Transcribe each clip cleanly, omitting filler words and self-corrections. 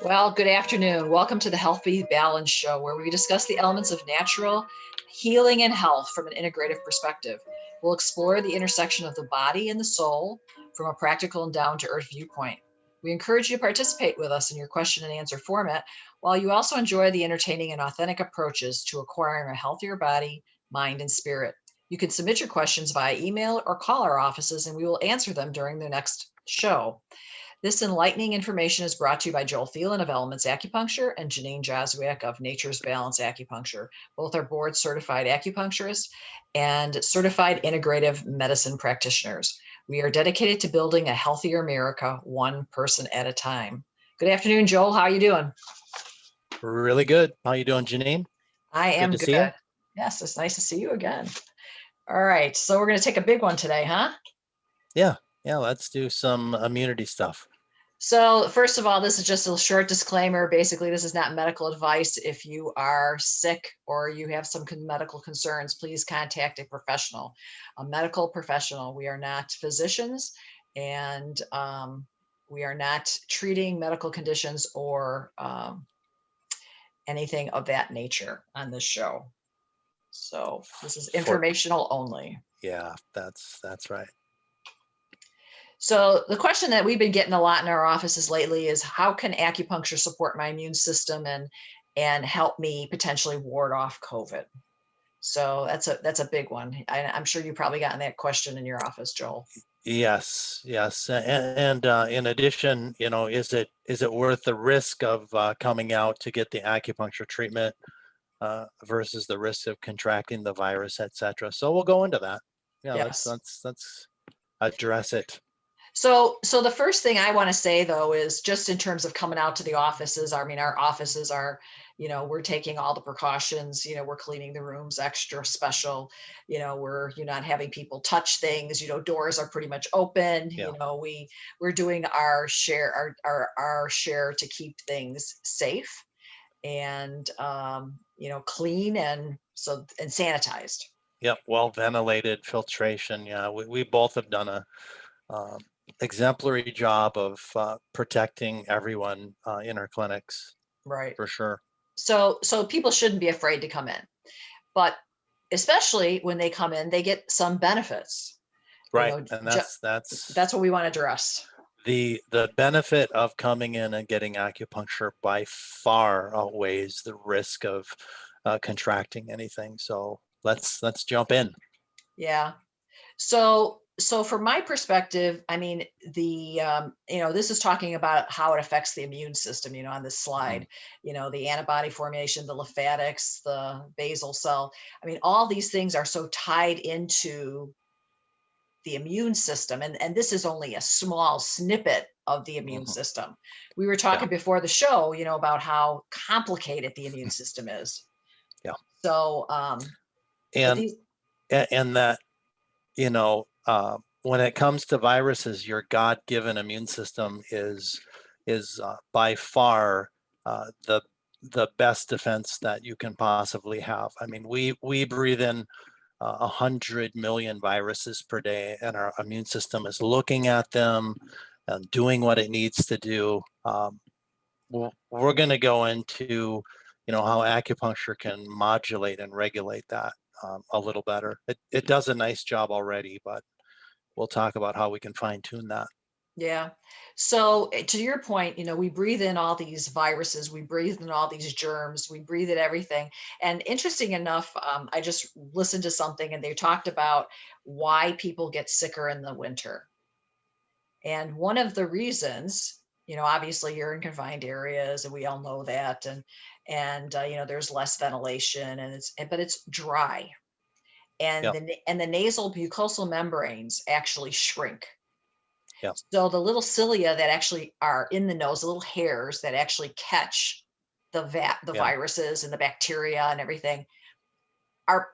Well, good afternoon. Welcome to the Healthy Balance Show, where we discuss the elements of natural healing and health from an integrative perspective. We'll explore the intersection of the body and the soul from a practical and down to earth viewpoint. We encourage you to participate with us in your question and answer format, while you also enjoy the entertaining and authentic approaches to acquiring a healthier body, mind, and spirit. You can submit your questions via email or call our offices, and we will answer them during the next show. This enlightening information is brought to you by Joel Thielen of Elements Acupuncture and Janine Jazwiak of Nature's Balance Acupuncture. Both are board certified acupuncturists and certified integrative medicine practitioners. We are dedicated to building a healthier America, one person at a time. Good afternoon, Joel. How are you doing? Really good. How you doing, Janine? I am Good to see you. Yes, it's nice to see you again. All right, so we're going to take a big one today, huh? Yeah, let's do some immunity stuff. So first of all, this is just a short disclaimer. Basically, this is not medical advice. If you are sick or you have some medical concerns, please contact a professional, a medical professional. We are not physicians, and we are not treating medical conditions or anything of that nature on this show. So this is informational only. Yeah, that's right. So the question that we've been getting a lot in our offices lately is, how can acupuncture support my immune system and help me potentially ward off COVID? So that's a big one. I'm sure you probably gotten that question in your office, Joel. Yes. And in addition, is it worth the risk of coming out to get the acupuncture treatment versus the risk of contracting the virus, etc. So we'll go into that. Yeah, Yes. let's address it. So the first thing I want to say, though, is just in terms of coming out to the offices. I mean, our offices are, we're taking all the precautions. We're cleaning the rooms extra special. We're not having people touch things. Doors are pretty much open. Yeah. We're doing our share our share to keep things safe and clean and sanitized. Yep, well ventilated, filtration. Yeah, we both have done a exemplary job of protecting everyone in our clinics. Right. For sure. So people shouldn't be afraid to come in, but especially when they come in, they get some benefits. Right, and that's what we want to address. The benefit of coming in and getting acupuncture by far outweighs the risk of contracting anything. So let's jump in. Yeah. So from my perspective, I mean, this is talking about how it affects the immune system, on this slide, the antibody formation, the lymphatics, the basal cell. I mean, all these things are so tied into the immune system. And this is only a small snippet of the immune system. We were talking before the show, about how complicated the immune system is. Yeah. So, and that, when it comes to viruses, your God-given immune system is by far the best defense that you can possibly have. I mean, we breathe in 100 million viruses per day, and our immune system is looking at them and doing what it needs to do. We're going to go into, how acupuncture can modulate and regulate that a little better. It does a nice job already, but we'll talk about how we can fine tune that. Yeah. So to your point, we breathe in all these viruses, we breathe in all these germs, we breathe in everything. And interesting enough, I just listened to something and they talked about why people get sicker in the winter. And one of the reasons, obviously you're in confined areas and we all know that. And there's less ventilation but it's dry. And the nasal mucosal membranes actually shrink. Yeah. So the little cilia that actually are in the nose, the little hairs that actually catch the viruses and the bacteria and everything are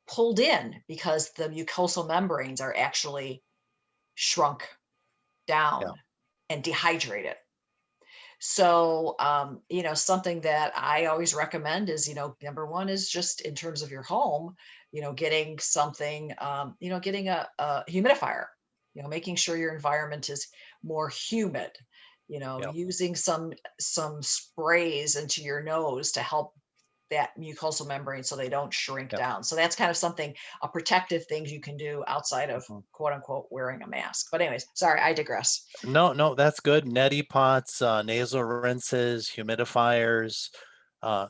pulled in because the mucosal membranes are actually shrunk down and dehydrated. So, something that I always recommend is, number one is just in terms of your home, getting something, getting a humidifier, making sure your environment is more humid, Yep. using some sprays into your nose to help that mucosal membrane so they don't shrink Yep. down. So that's kind of something, a protective things you can do outside of Mhm. quote unquote wearing a mask. But anyways, sorry, I digress. No, that's good. Neti pots, nasal rinses, humidifiers,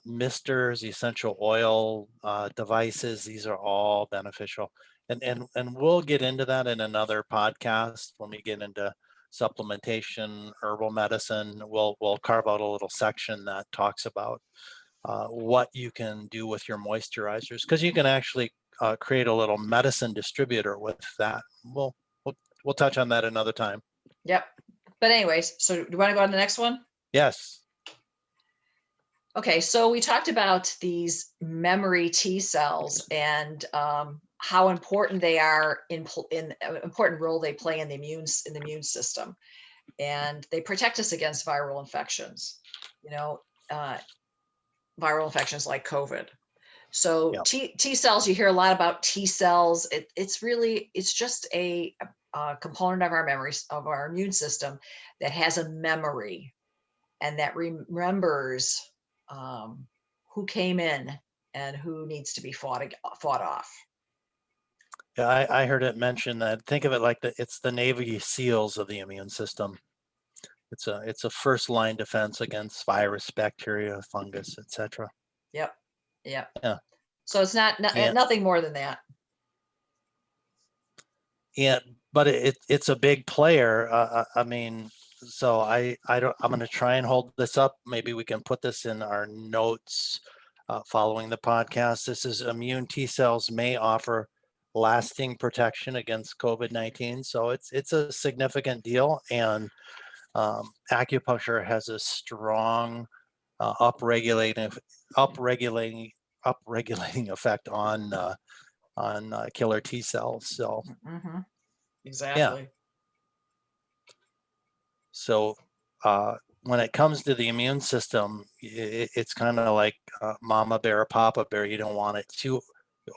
misters, essential oil devices. These are all beneficial, and we'll get into that in another podcast when we get into supplementation, herbal medicine. We'll carve out a little section that talks about what you can do with your moisturizers, because you can actually create a little medicine distributor with that. We'll touch on that another time. Yep. But anyways, so do you want to go on to the next one? Yes. Okay, so we talked about these memory T cells and how important they are in important role they play in the immune system, and they protect us against viral infections. Uh, viral infections like COVID. So Yep. T cells, you hear a lot about T cells. It's just a component of our memories of our immune system that has a memory and that remembers who came in and who needs to be fought off. Yeah, I heard it mentioned that. Think of it like it's the Navy SEALs of the immune system. It's a first line defense against virus, bacteria, fungus, etc. Yep. Yep. Yeah. So it's Yeah. nothing more than that. Yeah, but it's a big player. I mean, so I'm going to try and hold this up. Maybe we can put this in our notes following the podcast. This is immune T cells may offer lasting protection against COVID-19. So it's a significant deal, and acupuncture has a strong upregulating effect on killer T cells. So Mm-hmm. yeah. Exactly. So when it comes to the immune system, it's kind of like mama bear, papa bear. You don't want it too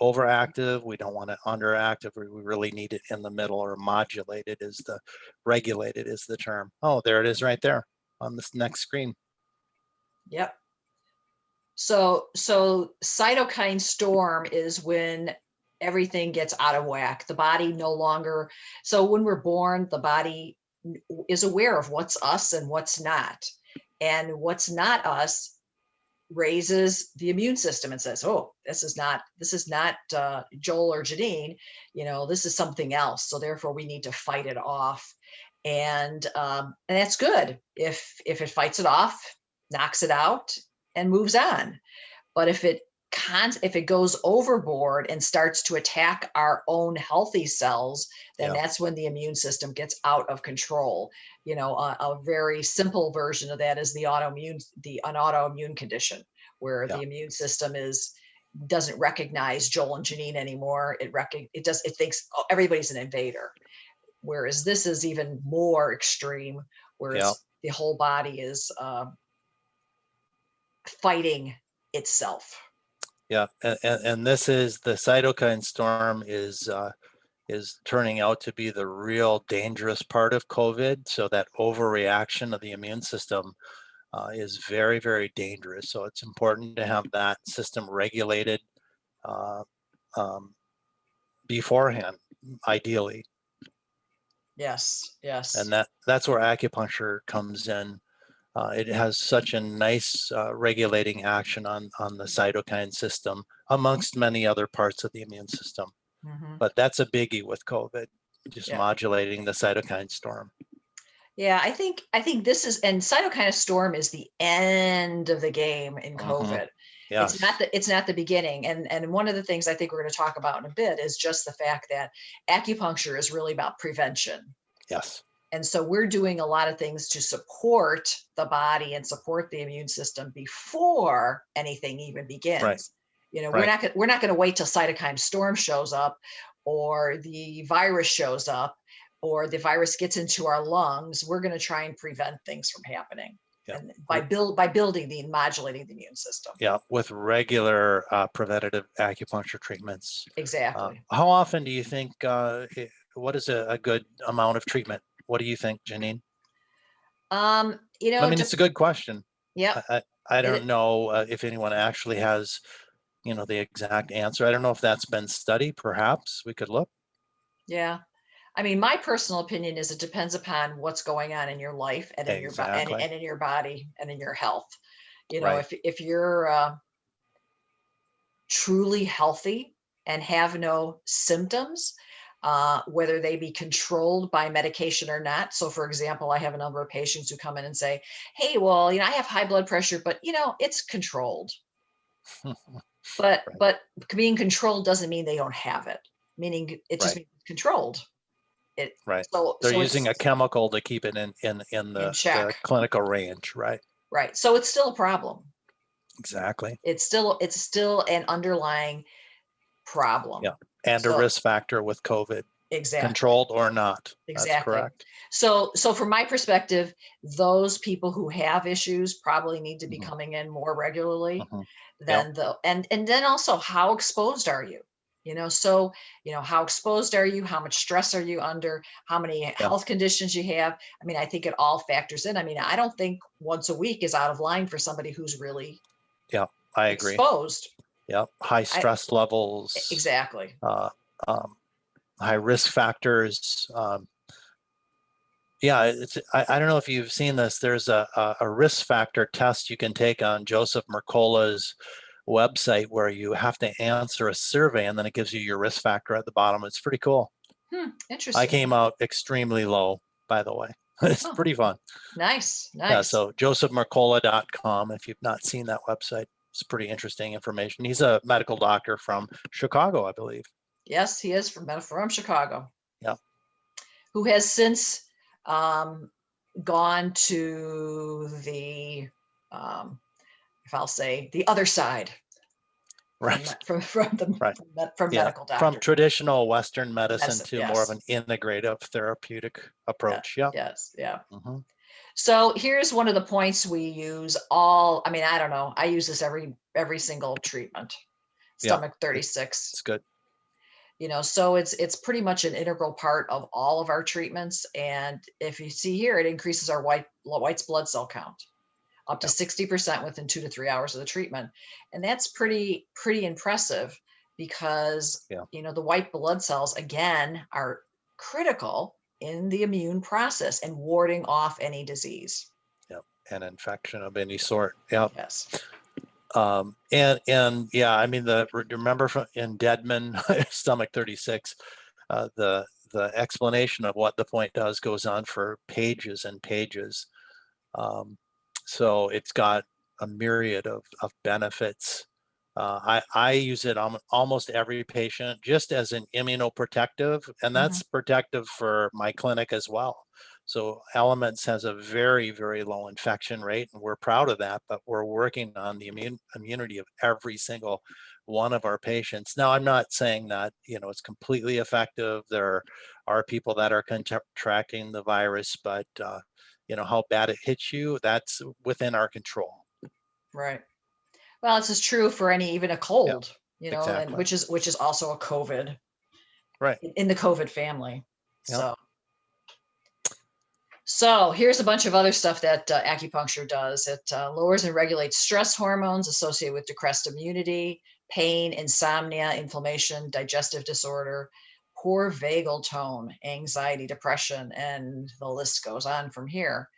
overactive. We don't want it underactive. We really need it in the middle, or modulated is the regulated is the term. Oh, there it is right there on this next screen. Yep. So cytokine storm is when everything gets out of whack. The body no longer. So when we're born, the body is aware of what's us and what's not, and what's not us raises the immune system and says, "Oh, this is not Joel or Janine. This is something else. So therefore, we need to fight it off." And that's good if it fights it off, knocks it out, and moves on. But if it goes overboard and starts to attack our own healthy cells, then Yeah. that's when the immune system gets out of control. A very simple version of that is an autoimmune condition, where Yeah. the immune system doesn't recognize Joel and Janine anymore. It thinks, oh, everybody's an invader. Whereas this is even more extreme, Yeah. whereas the whole body is fighting itself. Yeah. And this is the cytokine storm is turning out to be the real dangerous part of COVID. So that overreaction of the immune system is very, very dangerous. So it's important to have that system regulated uh, um, beforehand, ideally. Yes. And Yes. that's where acupuncture comes in. It has such a nice regulating action on the cytokine system, amongst many other parts of the immune system. Mm-hmm. But that's a biggie with COVID, just Yeah. modulating the cytokine storm. Yeah. I think this is, and cytokine storm is the end of the game in Mm-hmm. COVID. Yes. It's not the beginning. And one of the things I think we're going to talk about in a bit is just the fact that acupuncture is really about prevention. Yes. And so we're doing a lot of things to support the body and support the immune system before anything even Right. begins. Right. We're not going to wait till cytokine storm shows up, or the virus shows up, or the virus gets into our lungs. We're going to try and prevent things from happening. Yeah. And by building the modulating the immune system. Yeah. With regular preventative acupuncture treatments. Exactly. How often do you think? What is a good amount of treatment? What do you think, Janine? I mean, it's a good question. Yep. I don't It, know if anyone actually has, the exact answer. I don't know if that's been studied. Perhaps we could look. yeah. I mean, my personal opinion is it depends upon what's going on in your life and in your Exactly. and in your body and in your health. Right. If you're truly healthy and have no symptoms, whether they be controlled by medication or not. So, for example, I have a number of patients who come in and say, "Hey, well, I have high blood pressure, but it's controlled." But Right. being controlled doesn't mean they don't have it. Meaning, it just Right. means it's controlled. It Right. so They're so using it's a chemical to keep it in in the check, clinical range. Right. right? So it's still a problem. Exactly. It's still an underlying Yeah. problem. And a So risk factor with COVID, exactly. controlled or not. That's Exactly. correct. So from my perspective, those people who have issues probably need to be Hmm. coming in more regularly Hmm. Yep. than and then also how exposed are you? So, how exposed are you? How much stress are you under? How many Yeah. health conditions you have? I mean, I think it all factors in. I mean, I don't think once a week is out of line for somebody who's really Yeah. I agree. exposed. Yep. High I stress levels, exactly. uh, high risk factors. Yeah, I don't know if you've seen this. There's a risk factor test you can take on Joseph Mercola's website where you have to answer a survey and then it gives you your risk factor at the bottom. It's pretty cool. I Interesting. came out extremely low, by the way. It's Oh, pretty fun. nice, Yeah, nice. so josephmercola.com, if you've not seen that website, it's pretty interesting information. He's a medical doctor from Chicago, I believe. Yes, he is from Chicago, Yeah, who has since um, gone to the, um, if I'll say, the other side from right, right. from Yeah, medical from doctor traditional Western medicine medicine. to more of Yes, an integrative therapeutic yeah, approach. Yeah. yes, yeah. Hmm. So here's one of the points we use all. I mean, I don't know. I use this every single treatment. Yeah, Stomach 36. it's good. So it's pretty much an integral part of all of our treatments. And if you see here, it increases our white's blood cell count up to Yeah, 60% within 2 to 3 hours of the treatment. And that's pretty impressive because, yeah, the white blood cells, again, are critical in the immune process and warding off any disease. yeah. An infection of any sort. Yeah. Yes. And yeah, I mean remember from in Deadman Stomach 36, the explanation of what the point does goes on for pages and pages. Um, so it's got a myriad of benefits. I use it on almost every patient just as an immunoprotective, and Hmm. that's protective for my clinic as well. So Elements has a very, very low infection rate, and we're proud of that, but we're working on the immunity of every single one of our patients. Now, I'm not saying that, it's completely effective. There are people that are contracting the virus, but how bad it hits you, that's within our control. Right. Well, this is true for even a Yeah, cold, and exactly. which is also a COVID Right. in the COVID family. Yeah. So here's a bunch of other stuff that acupuncture does. It lowers and regulates stress hormones associated with decreased immunity, pain, insomnia, inflammation, digestive disorder, poor vagal tone, anxiety, depression, and the list goes on from here.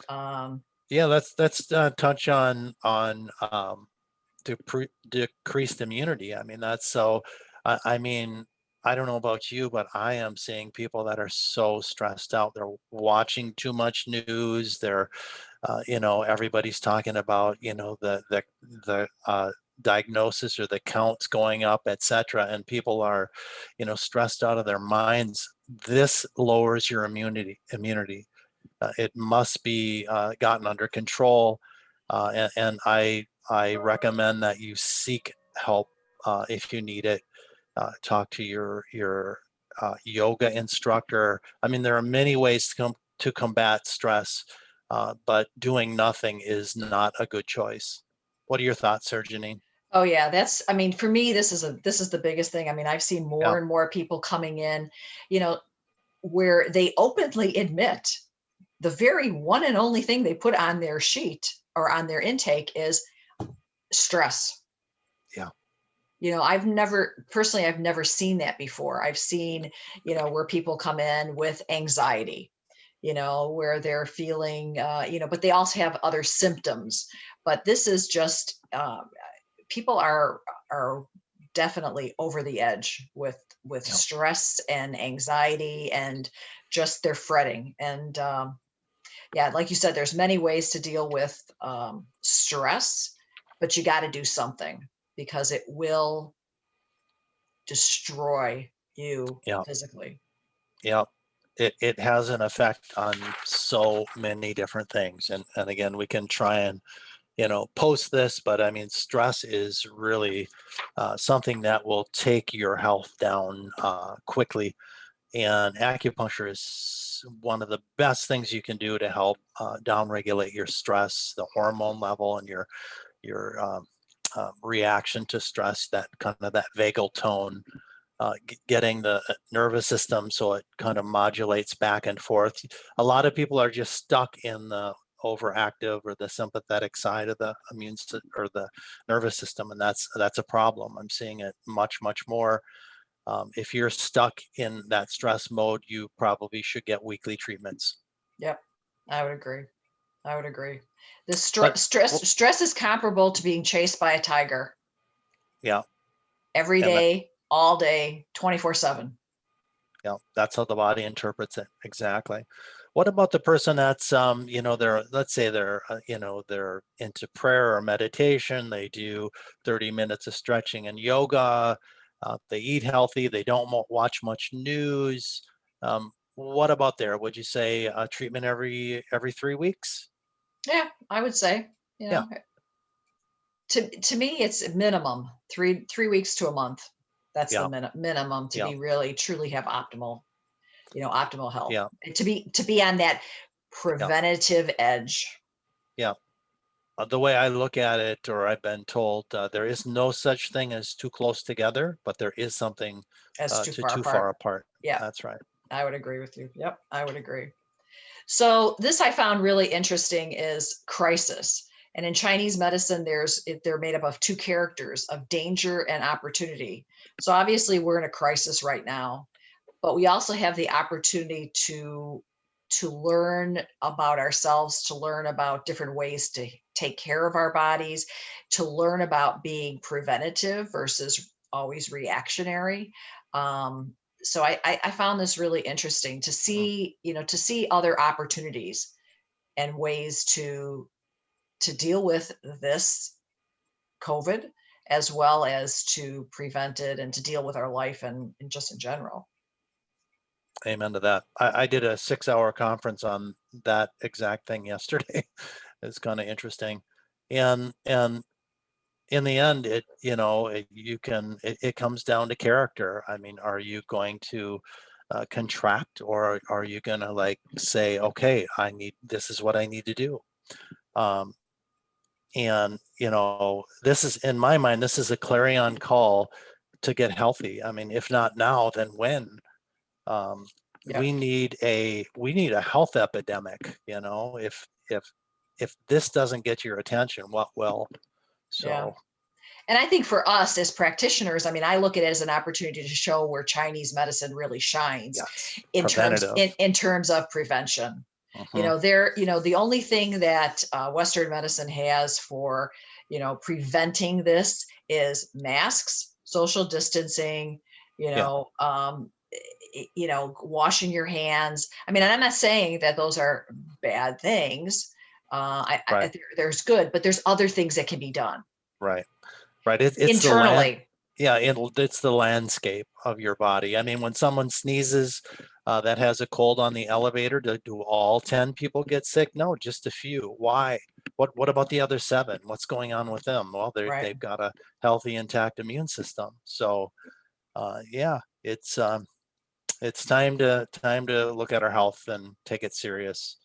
Um, Yeah, let's touch on decreased immunity. I mean, that's so. I mean, I don't know about you, but I am seeing people that are so stressed out. They're watching too much news. Everybody's talking about, the diagnosis or the counts going up, et cetera, and people are, stressed out of their minds. This lowers your immunity. It must be gotten under control, and I recommend that you seek help if you need it. Talk to your yoga instructor. I mean, there are many ways to combat stress, but doing nothing is not a good choice. What are your thoughts, Sir Janine? oh yeah, I mean, for me, this is the biggest thing. I mean, I've seen Yeah, more and more people coming in, you know, where they openly admit the very one and only thing they put on their sheet or on their intake is stress. Yeah. I've never seen that before. I've seen, where people come in with anxiety, where they're feeling, but they also have other symptoms. But this is just, people are definitely over the edge with Yeah. stress and anxiety, and just they're fretting. And yeah, like you said, there's many ways to deal with stress, but you got to do something, because it will destroy you Yeah. physically. Yeah. It has an effect on so many different things. And again, we can try and, post this, but I mean, stress is really something that will take your health down quickly. And acupuncture is one of the best things you can do to help downregulate your stress, the hormone level, and your reaction to stress, that kind of that vagal tone, getting the nervous system so it kind of modulates back and forth. A lot of people are just stuck in the overactive or the sympathetic side of the or the nervous system, and that's a problem. I'm seeing it much more. If you're stuck in that stress mode, you probably should get weekly treatments. Yep, I would agree. The But stress is comparable to being chased by a tiger yeah, every and day, all day, 24/7. yeah, that's how the body interprets it. Exactly. What about the person that's they're, let's say they're they're into prayer or meditation, they do 30 minutes of stretching and yoga, they eat healthy, they don't watch much news. What about there? Would you say treatment every 3 weeks? Yeah, I would say, Yeah, to me, it's minimum 3 weeks to a month. That's the yeah, minimum to yeah, be really truly have optimal health, yeah, and to be on that yeah, preventative edge. yeah. The way I look at it, or I've been told, there is no such thing as too close together, but there is something As too to far too far apart. apart. Yeah, That's right. I would agree with you. Yep, I would agree. So this I found really interesting is crisis. And in Chinese medicine, they're made up of two characters of danger and opportunity. So obviously we're in a crisis right now, but we also have the opportunity to learn about ourselves, to learn about different ways to take care of our bodies, to learn about being preventative versus always reactionary. So I found this really interesting to Mm. see, to see other opportunities and ways to deal with this COVID, as well as to prevent it and to deal with our life and just in general. Amen to that. I did a 6-hour conference on that exact thing yesterday. It's kind of interesting. And in the end, it comes down to character. I mean, are you going to contract, or are you going to like say, okay, this is what I need to do? Um, and this is, in my mind, this is a clarion call to get healthy. I mean, if not now, then when? Um, Yeah. we need a health epidemic. If this doesn't get your attention, what will? Yeah. So And I think for us as practitioners, I mean, I look at it as an opportunity to show where Chinese medicine really shines yes, in terms preventative. in terms of prevention. Hmm. The only thing that Western medicine has for, preventing this is masks, social distancing, Yeah, washing your hands. I mean, and I'm not saying that those are bad things. right, There's good, but there's other things that can be done right, right. It's the land. internally. Yeah, it's the landscape of your body. I mean, when someone sneezes, that has a cold on the elevator, do all 10 people get sick? No, just a few. Why? What about the other 7? What's going on with them? Well, Right. they've got a healthy, intact immune system. So, yeah, it's time to look at our health and take it serious,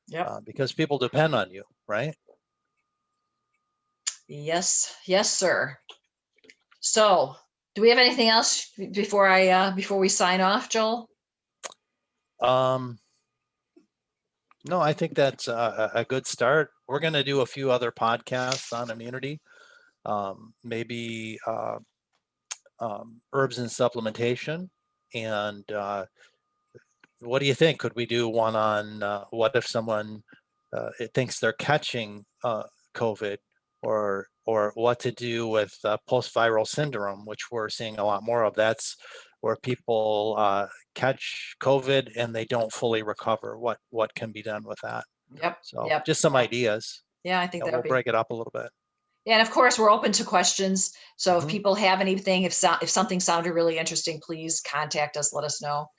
Yep. because people depend on you, right? Yes. Yes, sir. So, do we have anything else before we sign off, Joel? Um, No, I think that's a good start. We're going to do a few other podcasts on immunity, maybe herbs and supplementation. And what do you think? Could we do one on what if someone it thinks they're catching COVID, or what to do with post-viral syndrome, which we're seeing a lot more of? That's where people catch COVID and they don't fully recover. What can be done with that? Yep. So Yep. just some Yep. ideas. Yeah, I think Yeah, that we'll would be. break it up a little bit. Yeah, and of course, we're open to questions. So if Hmm. people have anything, if something sounded really interesting, please contact us. Let us know.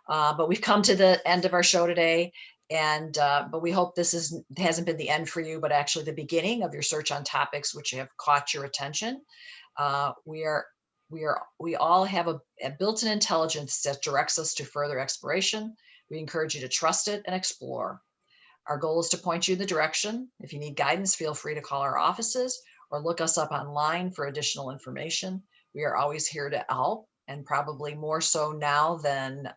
But we've come to the end of our show today, and but we hope this hasn't been the end for you, but actually the beginning of your search on topics which have caught your attention. We are we all have a built-in intelligence that directs us to further exploration. We encourage you to trust it and explore. Our goal is to point you in the direction. If you need guidance, feel free to call our offices or look us up online for additional information. We are always here to help, and probably more so now than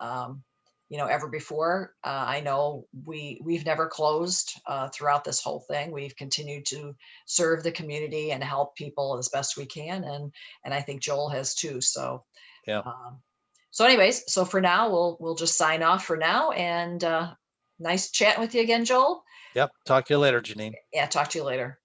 ever before. I know we've never closed throughout this whole thing. We've continued to serve the community and help people as best we can, and I think Joel has too. So Yeah. um, anyways, so for now, we'll just sign off for now, and nice chatting with you again, Joel. Yep. Talk to you later, Janine. Yeah, talk to you later.